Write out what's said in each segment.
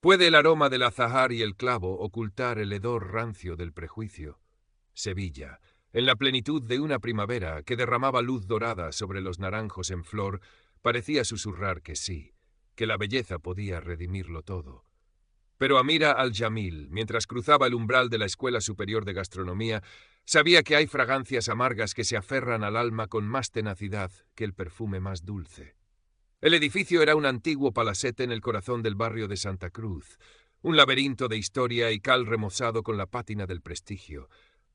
Puede el aroma del azahar y el clavo ocultar el hedor rancio del prejuicio. Sevilla, en la plenitud de una primavera que derramaba luz dorada sobre los naranjos en flor, parecía susurrar que sí, que la belleza podía redimirlo todo. Pero Amira al-Jamil, mientras cruzaba el umbral de la Escuela Superior de Gastronomía, sabía que hay fragancias amargas que se aferran al alma con más tenacidad que el perfume más dulce. El edificio era un antiguo palacete en el corazón del barrio de Santa Cruz, un laberinto de historia y cal remozado con la pátina del prestigio.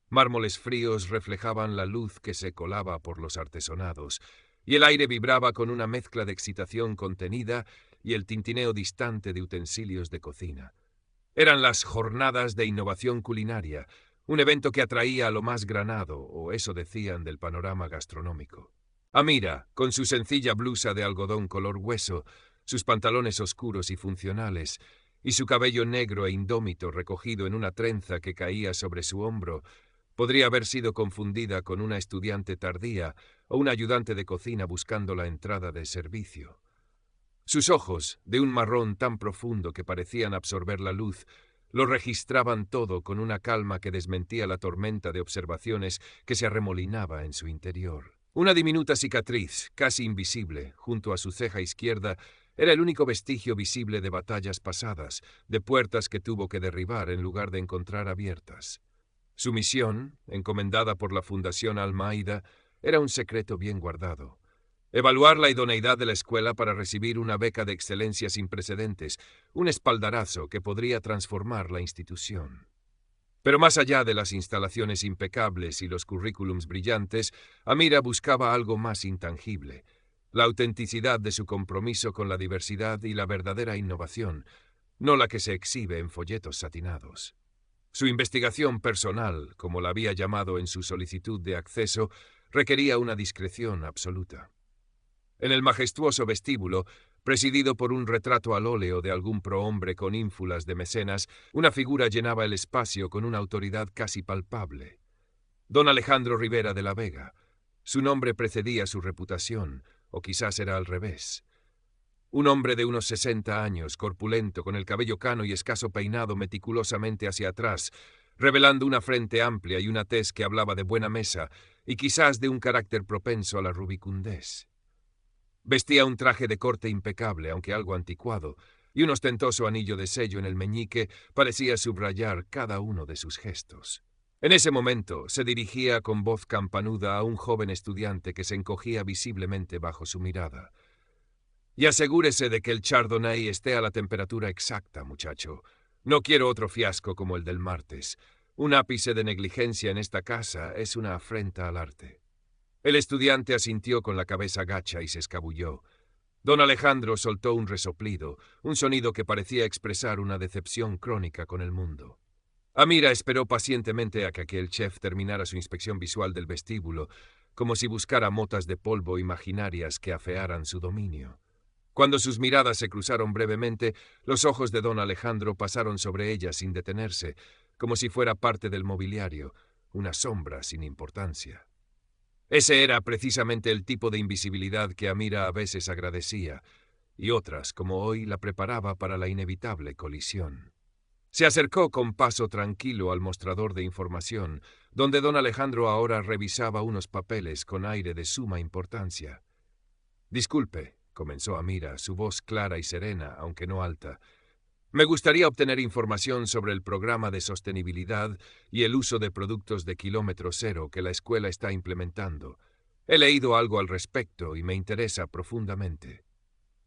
Mármoles fríos reflejaban la luz que se colaba por los artesonados, y el aire vibraba con una mezcla de excitación contenida y el tintineo distante de utensilios de cocina. Eran las jornadas de innovación culinaria, un evento que atraía a lo más granado, o eso decían del panorama gastronómico. Amira, con su sencilla blusa de algodón color hueso, sus pantalones oscuros y funcionales, y su cabello negro e indómito recogido en una trenza que caía sobre su hombro, podría haber sido confundida con una estudiante tardía o un ayudante de cocina buscando la entrada de servicio. Sus ojos, de un marrón tan profundo que parecían absorber la luz, lo registraban todo con una calma que desmentía la tormenta de observaciones que se arremolinaba en su interior. Una diminuta cicatriz, casi invisible, junto a su ceja izquierda, era el único vestigio visible de batallas pasadas, de puertas que tuvo que derribar en lugar de encontrar abiertas. Su misión, encomendada por la Fundación Almaida, era un secreto bien guardado. Evaluar la idoneidad de la escuela para recibir una beca de excelencia sin precedentes, un espaldarazo que podría transformar la institución. Pero más allá de las instalaciones impecables y los currículums brillantes, Amira buscaba algo más intangible, la autenticidad de su compromiso con la diversidad y la verdadera innovación, no la que se exhibe en folletos satinados. Su investigación personal, como la había llamado en su solicitud de acceso, requería una discreción absoluta. En el majestuoso vestíbulo, presidido por un retrato al óleo de algún prohombre con ínfulas de mecenas, una figura llenaba el espacio con una autoridad casi palpable. Don Alejandro Rivera de la Vega. Su nombre precedía su reputación, o quizás era al revés. Un hombre de unos 60 años, corpulento, con el cabello cano y escaso peinado meticulosamente hacia atrás, revelando una frente amplia y una tez que hablaba de buena mesa, y quizás de un carácter propenso a la rubicundez. Vestía un traje de corte impecable, aunque algo anticuado, y un ostentoso anillo de sello en el meñique parecía subrayar cada uno de sus gestos. En ese momento se dirigía con voz campanuda a un joven estudiante que se encogía visiblemente bajo su mirada. Y asegúrese de que el Chardonnay esté a la temperatura exacta, muchacho. No quiero otro fiasco como el del martes. Un ápice de negligencia en esta casa es una afrenta al arte. El estudiante asintió con la cabeza gacha y se escabulló. Don Alejandro soltó un resoplido, un sonido que parecía expresar una decepción crónica con el mundo. Amira esperó pacientemente a que aquel chef terminara su inspección visual del vestíbulo, como si buscara motas de polvo imaginarias que afearan su dominio. Cuando sus miradas se cruzaron brevemente, los ojos de don Alejandro pasaron sobre ella sin detenerse, como si fuera parte del mobiliario, una sombra sin importancia. Ese era precisamente el tipo de invisibilidad que Amira a veces agradecía, y otras, como hoy, la preparaba para la inevitable colisión. Se acercó con paso tranquilo al mostrador de información, donde don Alejandro ahora revisaba unos papeles con aire de suma importancia. «Disculpe», comenzó Amira, su voz clara y serena, aunque no alta. «Me gustaría obtener información sobre el programa de sostenibilidad y el uso de productos de kilómetro cero que la escuela está implementando. He leído algo al respecto y me interesa profundamente».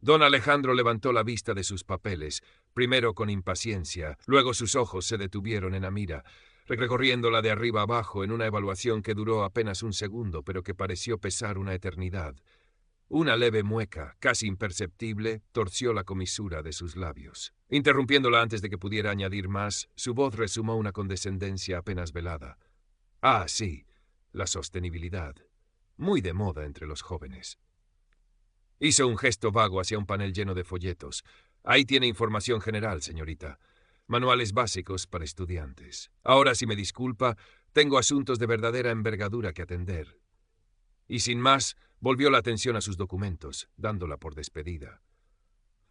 Don Alejandro levantó la vista de sus papeles, primero con impaciencia, luego sus ojos se detuvieron en Amira, recorriéndola de arriba abajo en una evaluación que duró apenas un segundo, pero que pareció pesar una eternidad. Una leve mueca, casi imperceptible, torció la comisura de sus labios. Interrumpiéndola antes de que pudiera añadir más, su voz resumó una condescendencia apenas velada. «Ah, sí, la sostenibilidad. Muy de moda entre los jóvenes». Hizo un gesto vago hacia un panel lleno de folletos. «Ahí tiene información general, señorita. Manuales básicos para estudiantes. Ahora, si me disculpa, tengo asuntos de verdadera envergadura que atender». Y sin más, volvió la atención a sus documentos, dándola por despedida.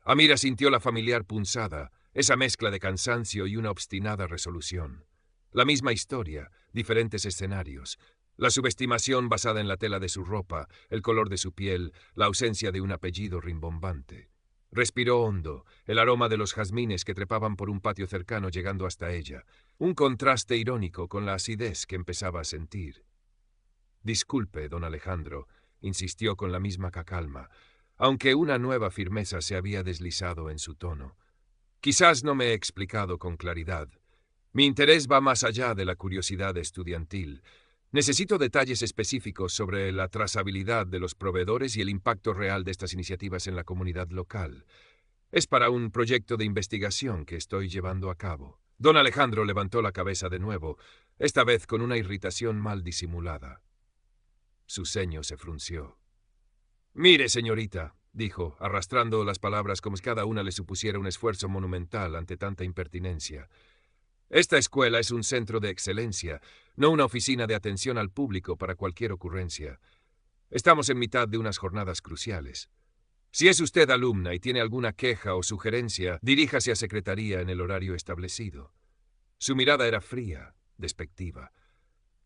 Amira sintió la familiar punzada, esa mezcla de cansancio y una obstinada resolución. La misma historia, diferentes escenarios. La subestimación basada en la tela de su ropa, el color de su piel, la ausencia de un apellido rimbombante. Respiró hondo, el aroma de los jazmines que trepaban por un patio cercano llegando hasta ella, un contraste irónico con la acidez que empezaba a sentir. «Disculpe, don Alejandro», insistió con la misma calma, aunque una nueva firmeza se había deslizado en su tono. «Quizás no me he explicado con claridad. Mi interés va más allá de la curiosidad estudiantil. Necesito detalles específicos sobre la trazabilidad de los proveedores y el impacto real de estas iniciativas en la comunidad local. Es para un proyecto de investigación que estoy llevando a cabo». Don Alejandro levantó la cabeza de nuevo, esta vez con una irritación mal disimulada. Su ceño se frunció. «Mire, señorita», dijo, arrastrando las palabras como si cada una le supusiera un esfuerzo monumental ante tanta impertinencia. «Esta escuela es un centro de excelencia, no una oficina de atención al público para cualquier ocurrencia. Estamos en mitad de unas jornadas cruciales. Si es usted alumna y tiene alguna queja o sugerencia, diríjase a secretaría en el horario establecido». Su mirada era fría, despectiva.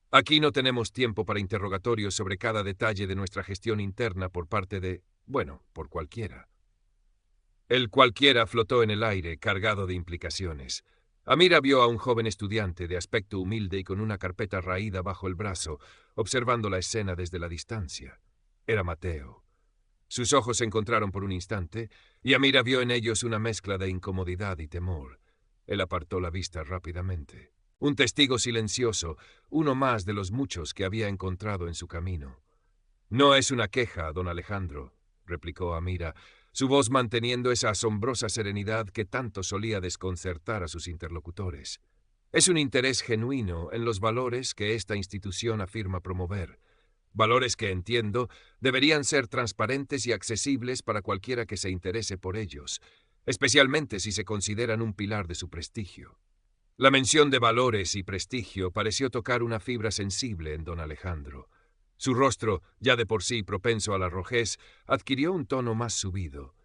«Aquí no tenemos tiempo para interrogatorios sobre cada detalle de nuestra gestión interna por parte de, por cualquiera». El cualquiera flotó en el aire, cargado de implicaciones. Amira vio a un joven estudiante de aspecto humilde y con una carpeta raída bajo el brazo, observando la escena desde la distancia. Era Mateo. Sus ojos se encontraron por un instante, y Amira vio en ellos una mezcla de incomodidad y temor. Él apartó la vista rápidamente. Un testigo silencioso, uno más de los muchos que había encontrado en su camino. «No es una queja, don Alejandro», replicó Amira, su voz manteniendo esa asombrosa serenidad que tanto solía desconcertar a sus interlocutores. «Es un interés genuino en los valores que esta institución afirma promover. Valores que, entiendo, deberían ser transparentes y accesibles para cualquiera que se interese por ellos, especialmente si se consideran un pilar de su prestigio». La mención de valores y prestigio pareció tocar una fibra sensible en don Alejandro. Su rostro, ya de por sí propenso a la rojez, adquirió un tono más subido.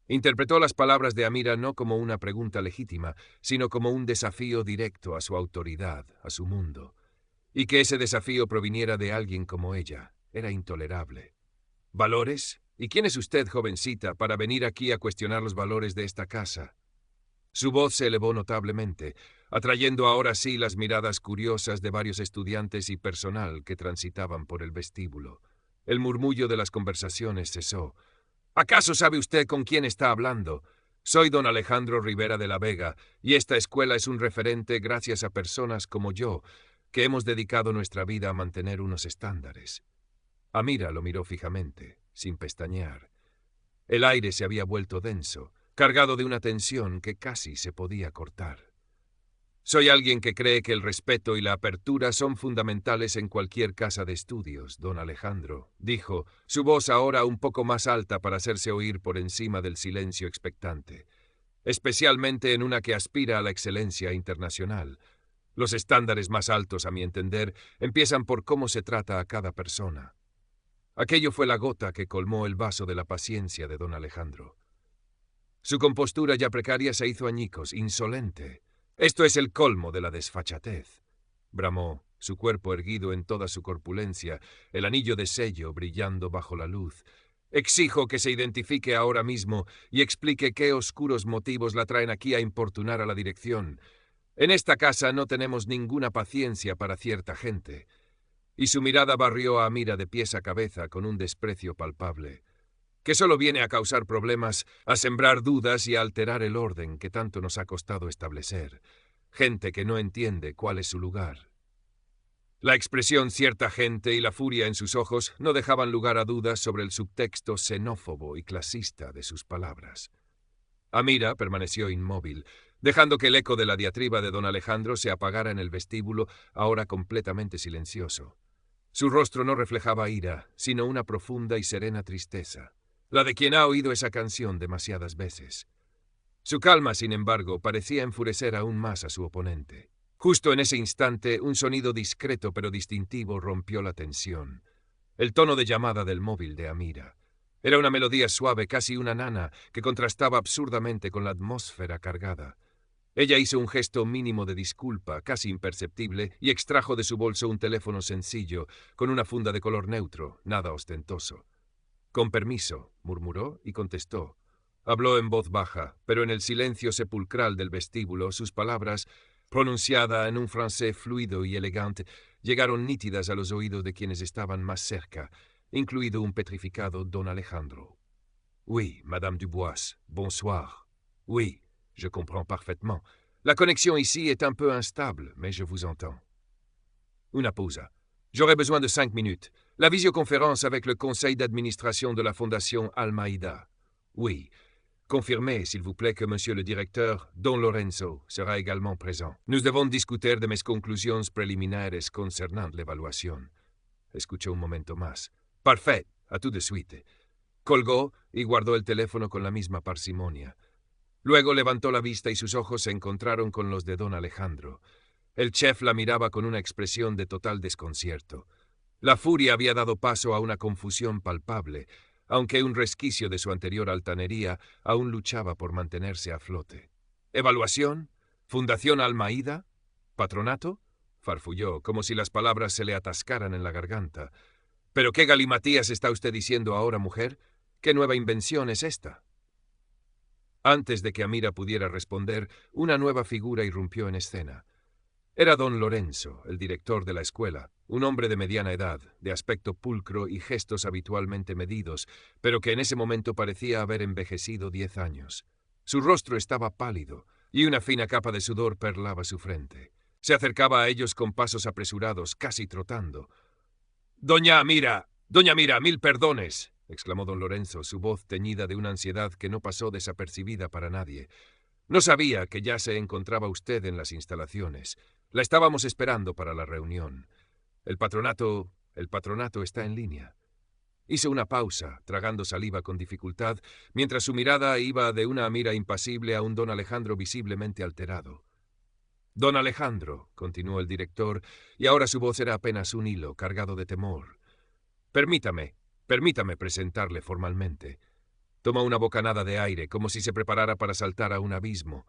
Interpretó las palabras de Amira no como una pregunta legítima, sino como un desafío directo a su autoridad, a su mundo. Y que ese desafío proviniera de alguien como ella era intolerable. ¿Valores? ¿Y quién es usted, jovencita, para venir aquí a cuestionar los valores de esta casa? Su voz se elevó notablemente, atrayendo ahora sí las miradas curiosas de varios estudiantes y personal que transitaban por el vestíbulo. El murmullo de las conversaciones cesó. «¿Acaso sabe usted con quién está hablando? Soy don Alejandro Rivera de la Vega, y esta escuela es un referente gracias a personas como yo, que hemos dedicado nuestra vida a mantener unos estándares». Amira lo miró fijamente, sin pestañear. El aire se había vuelto denso, cargado de una tensión que casi se podía cortar. «Soy alguien que cree que el respeto y la apertura son fundamentales en cualquier casa de estudios, don Alejandro», dijo, su voz ahora un poco más alta para hacerse oír por encima del silencio expectante. «Especialmente en una que aspira a la excelencia internacional. Los estándares más altos, a mi entender, empiezan por cómo se trata a cada persona». Aquello fue la gota que colmó el vaso de la paciencia de don Alejandro. Su compostura ya precaria se hizo añicos, insolente. «Esto es el colmo de la desfachatez», bramó, su cuerpo erguido en toda su corpulencia, el anillo de sello brillando bajo la luz. «Exijo que se identifique ahora mismo y explique qué oscuros motivos la traen aquí a importunar a la dirección. En esta casa no tenemos ninguna paciencia para cierta gente». Y su mirada barrió a Amira de pies a cabeza con un desprecio palpable. «Que solo viene a causar problemas, a sembrar dudas y a alterar el orden que tanto nos ha costado establecer. Gente que no entiende cuál es su lugar». La expresión «cierta gente» y la furia en sus ojos no dejaban lugar a dudas sobre el subtexto xenófobo y clasista de sus palabras. Amira permaneció inmóvil, dejando que el eco de la diatriba de don Alejandro se apagara en el vestíbulo, ahora completamente silencioso. Su rostro no reflejaba ira, sino una profunda y serena tristeza, la de quien ha oído esa canción demasiadas veces. Su calma, sin embargo, parecía enfurecer aún más a su oponente. Justo en ese instante, un sonido discreto pero distintivo rompió la tensión. El tono de llamada del móvil de Amira. Era una melodía suave, casi una nana, que contrastaba absurdamente con la atmósfera cargada. Ella hizo un gesto mínimo de disculpa, casi imperceptible, y extrajo de su bolso un teléfono sencillo, con una funda de color neutro, nada ostentoso. «Con permiso», murmuró y contestó. Habló en voz baja, pero en el silencio sepulcral del vestíbulo sus palabras, pronunciadas en un francés fluido y elegante, llegaron nítidas a los oídos de quienes estaban más cerca, incluido un petrificado don Alejandro. «Oui, Madame Dubois, bonsoir. Oui, je comprends parfaitement. La connexion ici est un peu instable, mais je vous entends.» Una pausa. «J'aurais besoin de 5 minutes. La visioconférence avec le conseil d'administration de la Fondation Almaïda. Oui. Confirmez, s'il vous plaît, que monsieur le directeur, don Lorenzo, sera également présent. Nous devons discutir de mes conclusions preliminares concernant l'évaluación.» Escuchó un momento más. «Parfait, a tout de suite.» Colgó y guardó el teléfono con la misma parsimonia. Luego levantó la vista y sus ojos se encontraron con los de don Alejandro. El chef la miraba con una expresión de total desconcierto. La furia había dado paso a una confusión palpable, aunque un resquicio de su anterior altanería aún luchaba por mantenerse a flote. «¿Evaluación? ¿Fundación Almaída? ¿Patronato?», farfulló, como si las palabras se le atascaran en la garganta. «¿Pero qué galimatías está usted diciendo ahora, mujer? ¿Qué nueva invención es esta?». Antes de que Amira pudiera responder, una nueva figura irrumpió en escena. Era don Lorenzo, el director de la escuela, un hombre de mediana edad, de aspecto pulcro y gestos habitualmente medidos, pero que en ese momento parecía haber envejecido 10 años. Su rostro estaba pálido, y una fina capa de sudor perlaba su frente. Se acercaba a ellos con pasos apresurados, casi trotando. «Doña Amira, 1000 perdones», exclamó don Lorenzo, su voz teñida de una ansiedad que no pasó desapercibida para nadie. «No sabía que ya se encontraba usted en las instalaciones. La estábamos esperando para la reunión. El patronato está en línea». Hizo una pausa, tragando saliva con dificultad, mientras su mirada iba de una Amira impasible a un don Alejandro visiblemente alterado. «Don Alejandro», continuó el director, y ahora su voz era apenas un hilo, cargado de temor. Permítame presentarle formalmente». Tomó una bocanada de aire, como si se preparara para saltar a un abismo.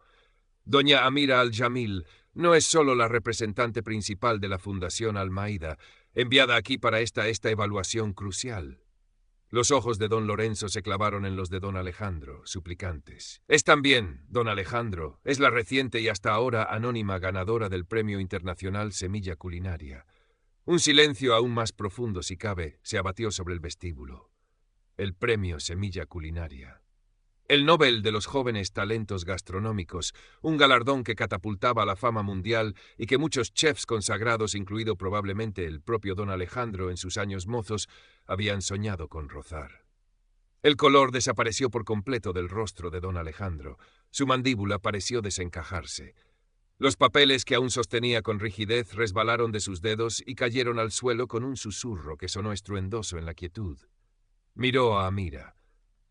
Doña Amira Al-Jamil no es solo la representante principal de la Fundación Almaída, enviada aquí para esta evaluación crucial. Los ojos de don Lorenzo se clavaron en los de don Alejandro, suplicantes. «Es también, don Alejandro, es la reciente y hasta ahora anónima ganadora del Premio Internacional Semilla Culinaria». Un silencio aún más profundo, si cabe, se abatió sobre el vestíbulo. El Premio Semilla Culinaria. El Nobel de los jóvenes talentos gastronómicos, un galardón que catapultaba a la fama mundial y que muchos chefs consagrados, incluido probablemente el propio don Alejandro en sus años mozos, habían soñado con rozar. El color desapareció por completo del rostro de don Alejandro. Su mandíbula pareció desencajarse. Los papeles que aún sostenía con rigidez resbalaron de sus dedos y cayeron al suelo con un susurro que sonó estruendoso en la quietud. Miró a Amira,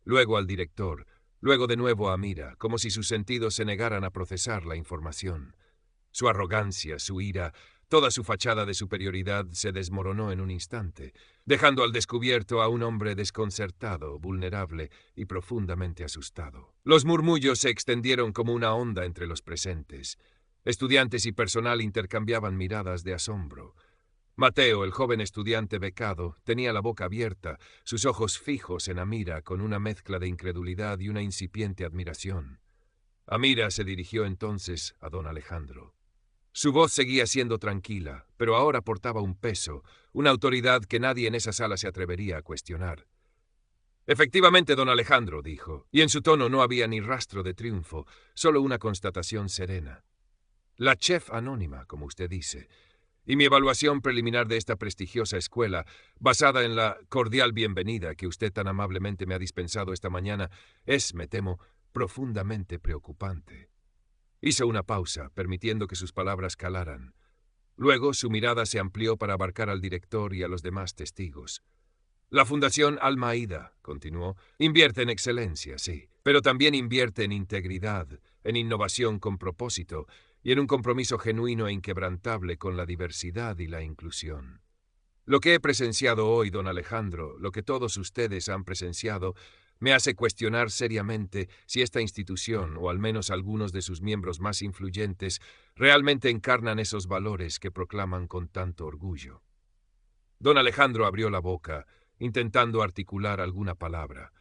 luego al director, luego de nuevo a Amira, como si sus sentidos se negaran a procesar la información. Su arrogancia, su ira, toda su fachada de superioridad se desmoronó en un instante, dejando al descubierto a un hombre desconcertado, vulnerable y profundamente asustado. Los murmullos se extendieron como una onda entre los presentes. Estudiantes y personal intercambiaban miradas de asombro. Mateo, el joven estudiante becado, tenía la boca abierta, sus ojos fijos en Amira con una mezcla de incredulidad y una incipiente admiración. Amira se dirigió entonces a don Alejandro. Su voz seguía siendo tranquila, pero ahora portaba un peso, una autoridad que nadie en esa sala se atrevería a cuestionar. «Efectivamente, don Alejandro», dijo, y en su tono no había ni rastro de triunfo, solo una constatación serena. «La chef anónima, como usted dice, y mi evaluación preliminar de esta prestigiosa escuela, basada en la cordial bienvenida que usted tan amablemente me ha dispensado esta mañana, es, me temo, profundamente preocupante». Hizo una pausa, permitiendo que sus palabras calaran. Luego su mirada se amplió para abarcar al director y a los demás testigos. «La Fundación Almaída», continuó, «invierte en excelencia, sí, pero también invierte en integridad, en innovación con propósito, y en un compromiso genuino e inquebrantable con la diversidad y la inclusión. Lo que he presenciado hoy, don Alejandro, lo que todos ustedes han presenciado, Me hace cuestionar seriamente si esta institución, o al menos algunos de sus miembros más influyentes, realmente encarnan esos valores que proclaman con tanto orgullo. Don Alejandro abrió la boca, intentando articular alguna palabra.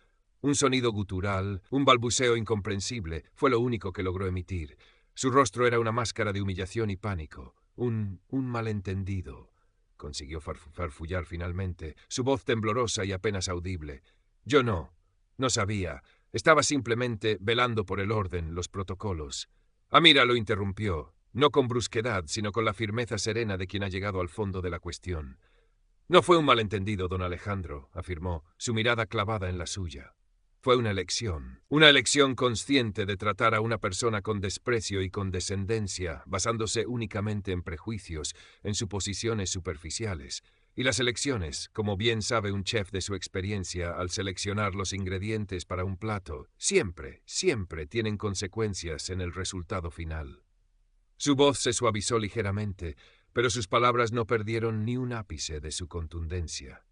Un sonido gutural, un balbuceo incomprensible, fue lo único que logró emitir. Su rostro era una máscara de humillación y pánico. Un malentendido. Consiguió farfullar finalmente, su voz temblorosa y apenas audible. Yo no sabía. Estaba simplemente velando por el orden, los protocolos. Amira lo interrumpió, no con brusquedad, sino con la firmeza serena de quien ha llegado al fondo de la cuestión. No fue un malentendido, don Alejandro, afirmó, su mirada clavada en la suya. Fue una elección consciente de tratar a una persona con desprecio y condescendencia, basándose únicamente en prejuicios, en suposiciones superficiales. Y las elecciones, como bien sabe un chef de su experiencia al seleccionar los ingredientes para un plato, siempre tienen consecuencias en el resultado final. Su voz se suavizó ligeramente, pero sus palabras no perdieron ni un ápice de su contundencia.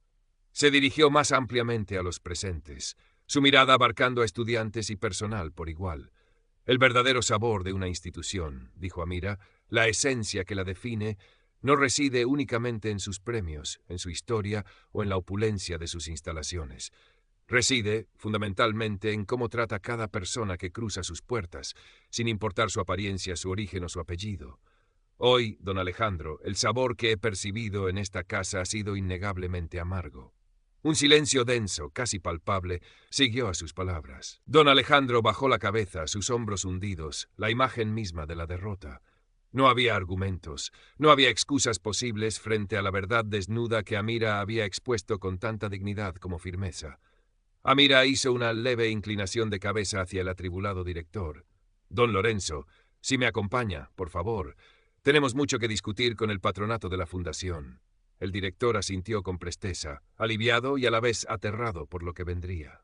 Se dirigió más ampliamente a los presentes, su mirada abarcando a estudiantes y personal por igual. El verdadero sabor de una institución, dijo Amira, la esencia que la define, no reside únicamente en sus premios, en su historia o en la opulencia de sus instalaciones. Reside, fundamentalmente, en cómo trata cada persona que cruza sus puertas, sin importar su apariencia, su origen o su apellido. Hoy, don Alejandro, el sabor que he percibido en esta casa ha sido innegablemente amargo. Un silencio denso, casi palpable, siguió a sus palabras. Don Alejandro bajó la cabeza, sus hombros hundidos, la imagen misma de la derrota. No había argumentos, no había excusas posibles frente a la verdad desnuda que Amira había expuesto con tanta dignidad como firmeza. Amira hizo una leve inclinación de cabeza hacia el atribulado director. Don Lorenzo, si me acompaña, por favor. Tenemos mucho que discutir con el patronato de la fundación. El director asintió con presteza, aliviado y a la vez aterrado por lo que vendría.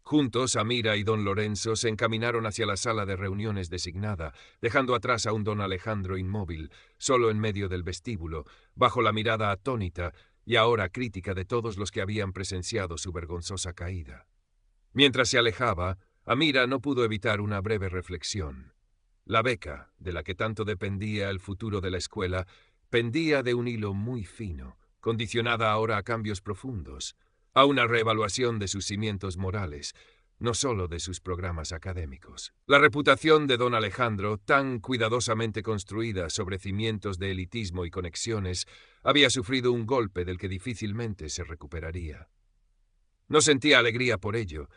Juntos, Amira y don Lorenzo se encaminaron hacia la sala de reuniones designada, dejando atrás a un don Alejandro inmóvil, solo en medio del vestíbulo, bajo la mirada atónita y ahora crítica de todos los que habían presenciado su vergonzosa caída. Mientras se alejaba, Amira no pudo evitar una breve reflexión. La beca, de la que tanto dependía el futuro de la escuela, pendía de un hilo muy fino, condicionada ahora a cambios profundos, a una reevaluación de sus cimientos morales, no solo de sus programas académicos. La reputación de don Alejandro, tan cuidadosamente construida sobre cimientos de elitismo y conexiones, había sufrido un golpe del que difícilmente se recuperaría. No sentía alegría por ello,